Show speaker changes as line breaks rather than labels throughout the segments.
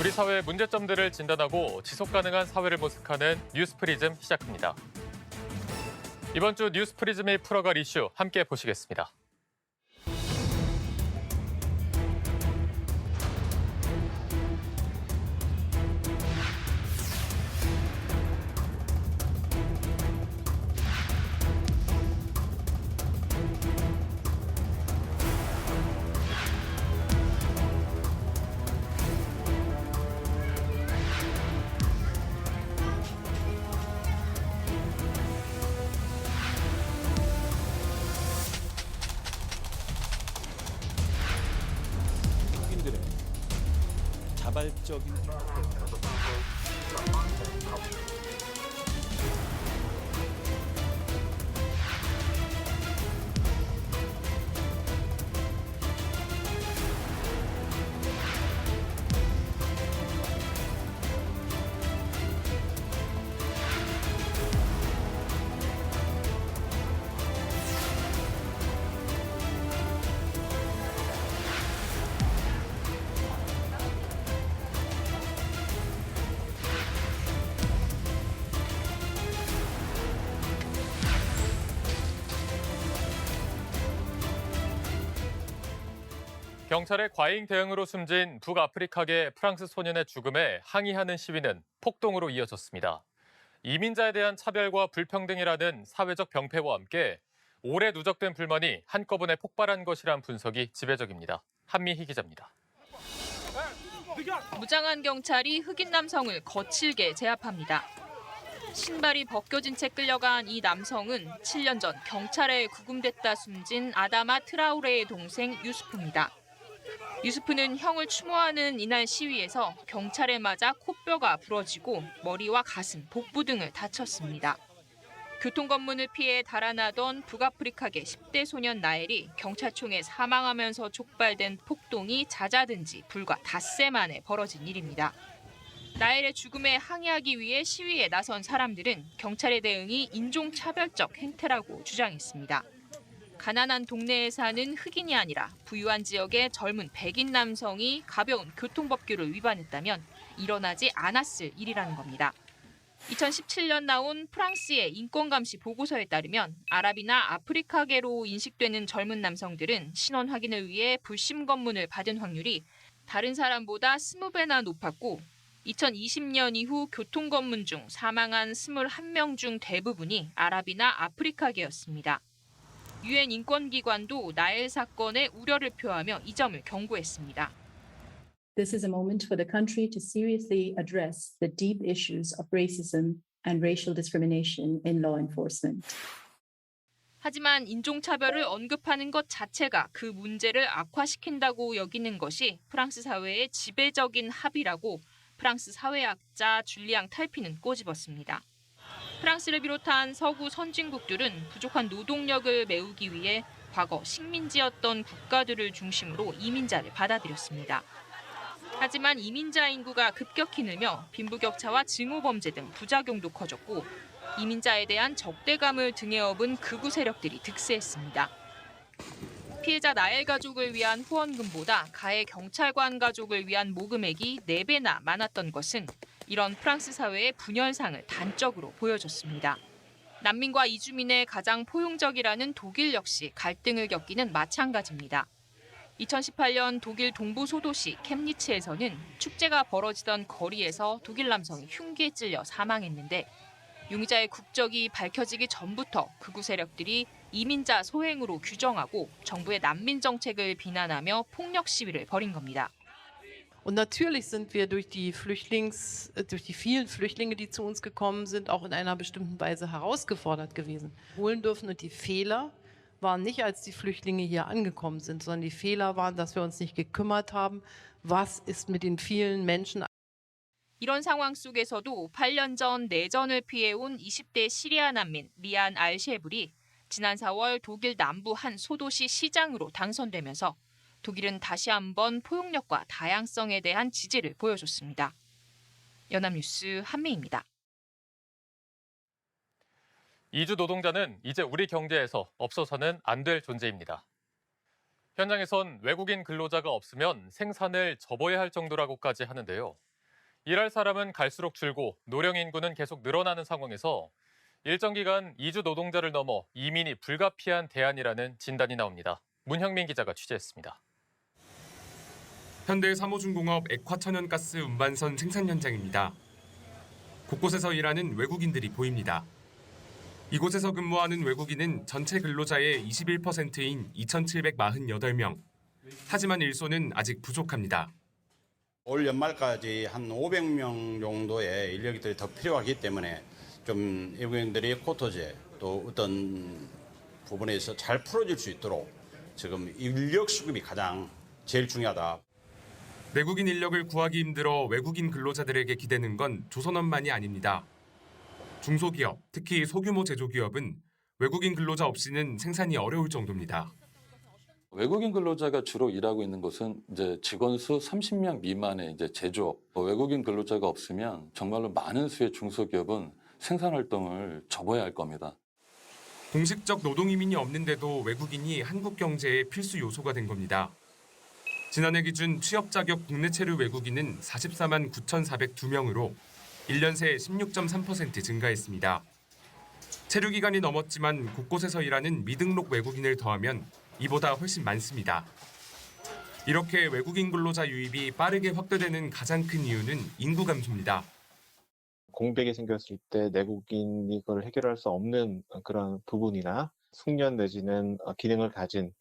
우리 사회의 문제점들을 진단하고 지속 가능한 사회를 모색하는 뉴스프리즘 시작합니다. 이번 주 뉴스프리즘이 풀어갈 이슈 함께 보시겠습니다.
흑인들의 자발적인
경찰의 과잉 대응으로 숨진 북아프리카계 프랑스 소년의 죽음에 항의하는 시위는 폭동으로 이어졌습니다. 이민자에 대한 차별과 불평등이라는 사회적 병폐와 함께 오래 누적된 불만이 한꺼번에 폭발한 것이란 분석이 지배적입니다. 한미희 기자입니다.
무장한 경찰이 흑인 남성을 거칠게 제압합니다. 신발이 벗겨진 채 끌려간 이 남성은 7년 전 경찰에 구금됐다 숨진 아다마 트라우레의 동생 유수프입니다. 유수프는 형을 추모하는 이날 시위에서 경찰에 맞아 코뼈가 부러지고 머리와 가슴, 복부 등을 다쳤습니다. 교통검문을 피해 달아나던 북아프리카계 10대 소년 나엘이 경찰총에 사망하면서 촉발된 폭동이 잦아든 지 불과 닷새 만에 벌어진 일입니다. 나엘의 죽음에 항의하기 위해 시위에 나선 사람들은 경찰의 대응이 인종차별적 행태라고 주장했습니다. 가난한 동네에 사는 흑인이 아니라 부유한 지역의 젊은 백인 남성이 가벼운 교통법규를 위반했다면 일어나지 않았을 일이라는 겁니다. 2017년 나온 프랑스의 인권감시 보고서에 따르면 아랍이나 아프리카계로 인식되는 젊은 남성들은 신원 확인을 위해 불심 검문을 받은 확률이 다른 사람보다 20배나 높았고 2020년 이후 교통검문 중 사망한 21명 중 대부분이 아랍이나 아프리카계였습니다. 유엔 인권기관도 나엘 사건에 우려를 표하며 이 점을 경고했습니다.
This is a moment for the country to seriously address the deep issues of racism and racial discrimination in law enforcement.
하지만 인종차별을 언급하는 것 자체가 그 문제를 악화시킨다고 여기는 것이 프랑스 사회의 지배적인 합의라고 프랑스 사회학자 줄리앙 탈피는 꼬집었습니다. 프랑스를 비롯한 서구 선진국들은 부족한 노동력을 메우기 위해 과거 식민지였던 국가들을 중심으로 이민자를 받아들였습니다. 하지만 이민자 인구가 급격히 늘며 빈부격차와 증오범죄 등 부작용도 커졌고 이민자에 대한 적대감을 등에 업은 극우 세력들이 득세했습니다. 피해자 나엘 가족을 위한 후원금보다 가해 경찰관 가족을 위한 모금액이 4배나 많았던 것은 이런 프랑스 사회의 분열상을 단적으로 보여줬습니다. 난민과 이주민의 가장 포용적이라는 독일 역시 갈등을 겪기는 마찬가지입니다. 2018년 독일 동부 소도시 켐니츠에서는 축제가 벌어지던 거리에서 독일 남성이 흉기에 찔려 사망했는데 용의자의 국적이 밝혀지기 전부터 극우 세력들이 이민자 소행으로 규정하고 정부의 난민 정책을 비난하며 폭력 시위를 벌인 겁니다.
Und natürlich sind wir durch die vielen Flüchtlinge, die zu uns gekommen sind, auch in einer bestimmten Weise herausgefordert gewesen. Holen dürfen und die Fehler waren nicht, als die Flüchtlinge hier angekommen sind, sondern die Fehler waren, dass wir uns nicht gekümmert haben, was ist mit den vielen Menschen.
이런 상황 속에서도 8년 전 내전을 피해온 20대 시리아 난민 리안 알셰블이 지난 4월 독일 남부 한 소도시 시장으로 당선되면서 독일은 다시 한번 포용력과 다양성에 대한 지지를 보여줬습니다. 연합뉴스 한미입니다.
이주 노동자는 이제 우리 경제에서 없어서는 안 될 존재입니다. 현장에선 외국인 근로자가 없으면 생산을 접어야 할 정도라고까지 하는데요. 일할 사람은 갈수록 줄고 노령 인구는 계속 늘어나는 상황에서 일정 기간 이주 노동자를 넘어 이민이 불가피한 대안이라는 진단이 나옵니다. 문형민 기자가 취재했습니다.
현대 삼호중공업 액화천연가스 운반선 생산 현장입니다. 곳곳에서 일하는 외국인들이 보입니다. 이곳에서 근무하는 외국인은 전체 근로자의 21%인 2,748명. 하지만 일손은 아직 부족합니다.
올 연말까지 한 500명 정도의 인력들이 더 필요하기 때문에 좀 외국인들이 코토제 또 어떤 부분에서 잘 풀어질 수 있도록 지금 인력 수급이 가장 제일 중요하다.
외국인 인력을 구하기 힘들어 외국인 근로자들에게 기대는 건 조선업만이 아닙니다. 중소기업, 특히 소규모 제조기업은 외국인 근로자 없이는 생산이 어려울 정도입니다.
외국인 근로자가 주로 일하고 있는 곳은 이제 직원 수 30명 미만의 이제 제조업. 외국인 근로자가 없으면 정말로 많은 수의 중소기업은 생산 활동을 접어야 할 겁니다.
공식적 노동 이민이 없는데도 외국인이 한국 경제의 필수 요소가 된 겁니다. 지난해 기준 취업 자격 국내 체류 외국인은 44만 9,402명으로 1년 새 16.3% 증가했습니다. 체류 기간이 넘었지만 곳곳에서 일하는 미등록 외국인을 더하면 이보다 훨씬 많습니다. 이렇게 외국인 근로자 유입이 빠르게 확대되는 가장 큰 이유는 인구 감소입니다.
공백이 생겼을 때 내국인이 그걸 해결할 수 없는 그런 부분이나 숙련 내지는 기능을 가진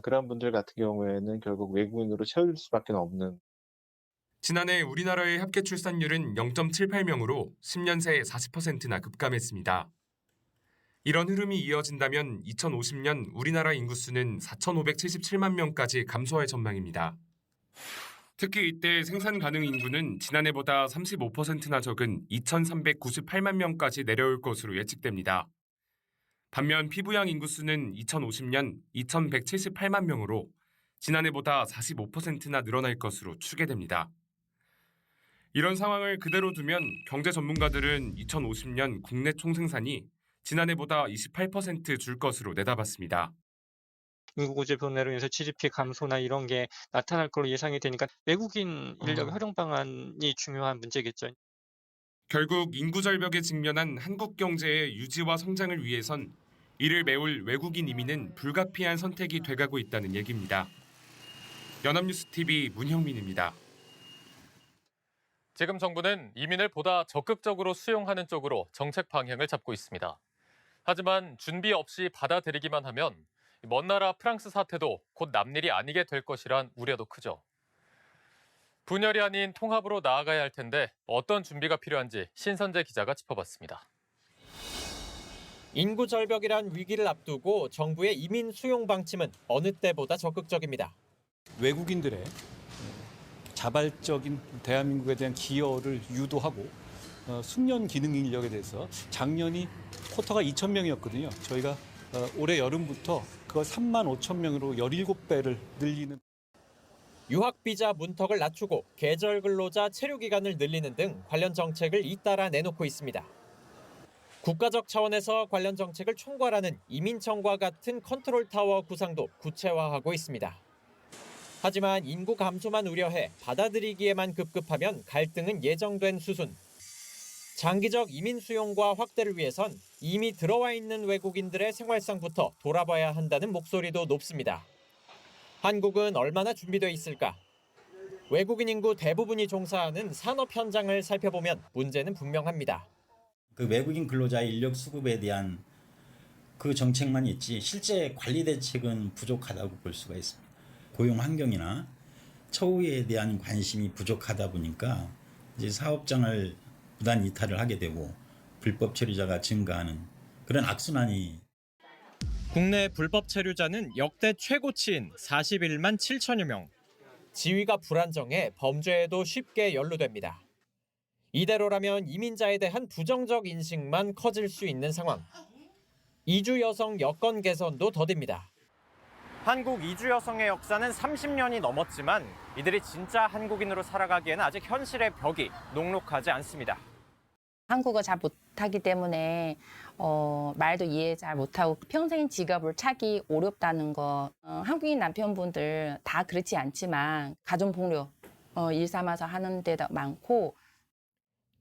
그런 분들 같은 경우에는 결국 외국인으로 채울 수밖에 없는.
지난해 우리나라의 합계 출산율은 0.78명으로 10년 새 40%나 급감했습니다. 이런 흐름이 이어진다면 2050년 우리나라 인구수는 4,577만 명까지 감소할 전망입니다. 특히 이때 생산 가능 인구는 지난해보다 35%나 적은 2,398만 명까지 내려올 것으로 예측됩니다. 반면 피부양 인구수는 2050년 2,178만 명으로 지난해보다 45%나 늘어날 것으로 추계됩니다. 이런 상황을 그대로 두면 경제 전문가들은 2050년 국내 총생산이 지난해보다 28% 줄 것으로 내다봤습니다.
인구 구조 변화로 인해서 GDP 감소나 이런 게 나타날 걸로 예상이 되니까 외국인 인력 활용 방안이 중요한 문제겠죠.
결국 인구 절벽에 직면한 한국 경제의 유지와 성장을 위해선 이를 메울 외국인 이민은 불가피한 선택이 돼가고 있다는 얘기입니다. 연합뉴스TV 문형민입니다.
지금 정부는 이민을 보다 적극적으로 수용하는 쪽으로 정책 방향을 잡고 있습니다. 하지만 준비 없이 받아들이기만 하면 먼 나라 프랑스 사태도 곧 남일이 아니게 될 것이란 우려도 크죠. 분열이 아닌 통합으로 나아가야 할 텐데 어떤 준비가 필요한지 신선재 기자가 짚어봤습니다.
인구 절벽이란 위기를 앞두고 정부의 이민 수용 방침은 어느 때보다 적극적입니다.
외국인들의 자발적인 대한민국에 대한 기여를 유도하고 숙련 기능 인력에 대해서 작년이 쿼터가 2,000명이었거든요. 저희가 올해 여름부터 그걸 35,000명으로 17배를 늘리는.
유학비자 문턱을 낮추고 계절 근로자 체류 기간을 늘리는 등 관련 정책을 잇따라 내놓고 있습니다. 국가적 차원에서 관련 정책을 총괄하는 이민청과 같은 컨트롤 타워 구상도 구체화하고 있습니다. 하지만 인구 감소만 우려해 받아들이기에만 급급하면 갈등은 예정된 수순. 장기적 이민 수용과 확대를 위해선 이미 들어와 있는 외국인들의 생활상부터 돌아봐야 한다는 목소리도 높습니다. 한국은 얼마나 준비되어 있을까? 외국인 인구 대부분이 종사하는 산업 현장을 살펴보면 문제는 분명합니다.
그 외국인 근로자의 인력 수급에 대한 그 정책만 있지 실제 관리 대책은 부족하다고 볼 수가 있습니다. 고용 환경이나 처우에 대한 관심이 부족하다 보니까 이제 사업장을 부단 이탈을 하게 되고 불법 체류자가 증가하는 그런 악순환이.
국내 불법 체류자는 역대 최고치인 41만 7천여 명. 지위가 불안정해 범죄에도 쉽게 연루됩니다. 이대로라면 이민자에 대한 부정적 인식만 커질 수 있는 상황. 이주 여성 여건 개선도 더딥니다. 한국 이주 여성의 역사는 30년이 넘었지만 이들이 진짜 한국인으로 살아가기에는 아직 현실의 벽이 녹록하지 않습니다.
한국어 잘 못하기 때문에 말도 이해 잘 못하고 평생 직업을 찾기 어렵다는 거. 한국인 남편분들 다 그렇지 않지만 가정폭력 일 삼아서 하는 데도 많고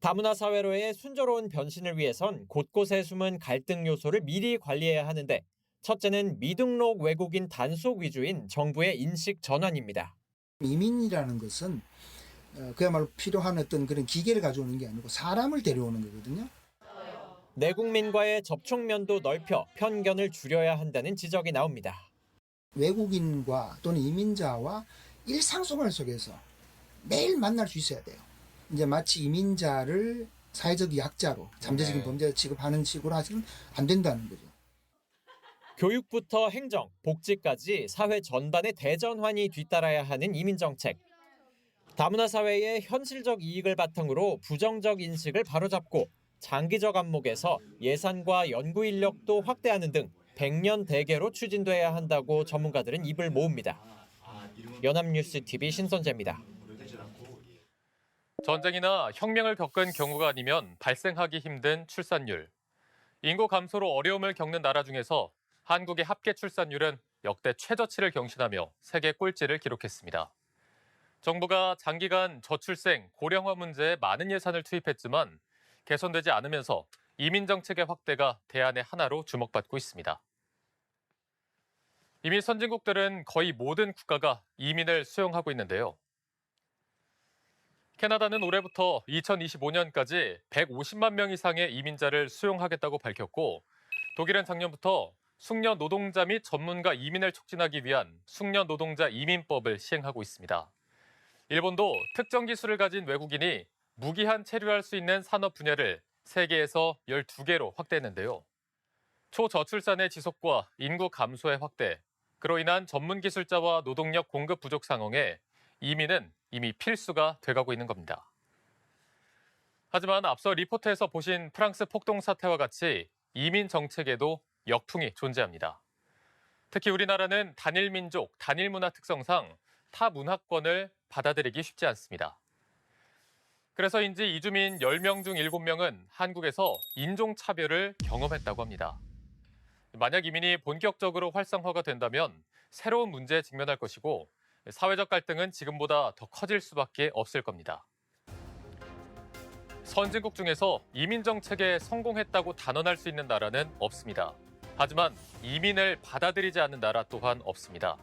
다문화 사회로의 순조로운 변신을 위해선 곳곳에 숨은 갈등 요소를 미리 관리해야 하는데 첫째는 미등록 외국인 단속 위주인 정부의 인식 전환입니다.
이민이라는 것은 그야말로 필요한 어떤 그런 기계를 가져오는 게 아니고 사람을 데려오는 거거든요.
내국민과의 접촉면도 넓혀 편견을 줄여야 한다는 지적이 나옵니다.
외국인과 또는 이민자와 일상생활 속에서 매일 만날 수 있어야 돼요. 이제 마치 이민자를 사회적 약자로 잠재적인 범죄자 취급하는 식으로 하시면 안 된다는 거죠.
교육부터 행정, 복지까지 사회 전반의 대전환이 뒤따라야 하는 이민정책. 다문화 사회의 현실적 이익을 바탕으로 부정적 인식을 바로잡고 장기적 안목에서 예산과 연구 인력도 확대하는 등 100년 대계로 추진돼야 한다고 전문가들은 입을 모읍니다. 연합뉴스 TV 신선재입니다.
전쟁이나 혁명을 겪은 경우가 아니면 발생하기 힘든 출산율. 인구 감소로 어려움을 겪는 나라 중에서 한국의 합계 출산율은 역대 최저치를 경신하며 세계 꼴찌를 기록했습니다. 정부가 장기간 저출생, 고령화 문제에 많은 예산을 투입했지만 개선되지 않으면서 이민 정책의 확대가 대안의 하나로 주목받고 있습니다. 이미 선진국들은 거의 모든 국가가 이민을 수용하고 있는데요. 캐나다는 올해부터 2025년까지 150만 명 이상의 이민자를 수용하겠다고 밝혔고, 독일은 작년부터 숙련 노동자 및 전문가 이민을 촉진하기 위한 숙련 노동자 이민법을 시행하고 있습니다. 일본도 특정 기술을 가진 외국인이 무기한 체류할 수 있는 산업 분야를 세계에서 12개로 확대했는데요. 초저출산의 지속과 인구 감소의 확대, 그로 인한 전문 기술자와 노동력 공급 부족 상황에 이민은 이미 필수가 돼가고 있는 겁니다. 하지만 앞서 리포트에서 보신 프랑스 폭동 사태와 같이 이민 정책에도 역풍이 존재합니다. 특히 우리나라는 단일 민족, 단일 문화 특성상 타 문화권을 받아들이기 쉽지 않습니다. 그래서인지 이주민 10명 중 7명은 한국에서 인종차별을 경험했다고 합니다. 만약 이민이 본격적으로 활성화가 된다면 새로운 문제에 직면할 것이고 사회적 갈등은 지금보다 더 커질 수밖에 없을 겁니다. 선진국 중에서 이민 정책에 성공했다고 단언할 수 있는 나라는 없습니다. 하지만 이민을 받아들이지 않는 나라 또한 없습니다.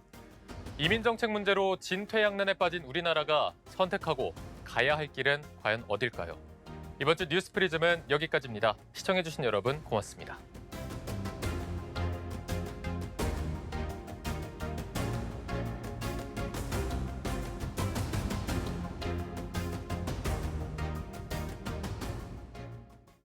이민 정책 문제로 진퇴양난에 빠진 우리나라가 선택하고 가야 할 길은 과연 어딜까요? 이번 주 뉴스 프리즘은 여기까지입니다. 시청해주신 여러분 고맙습니다.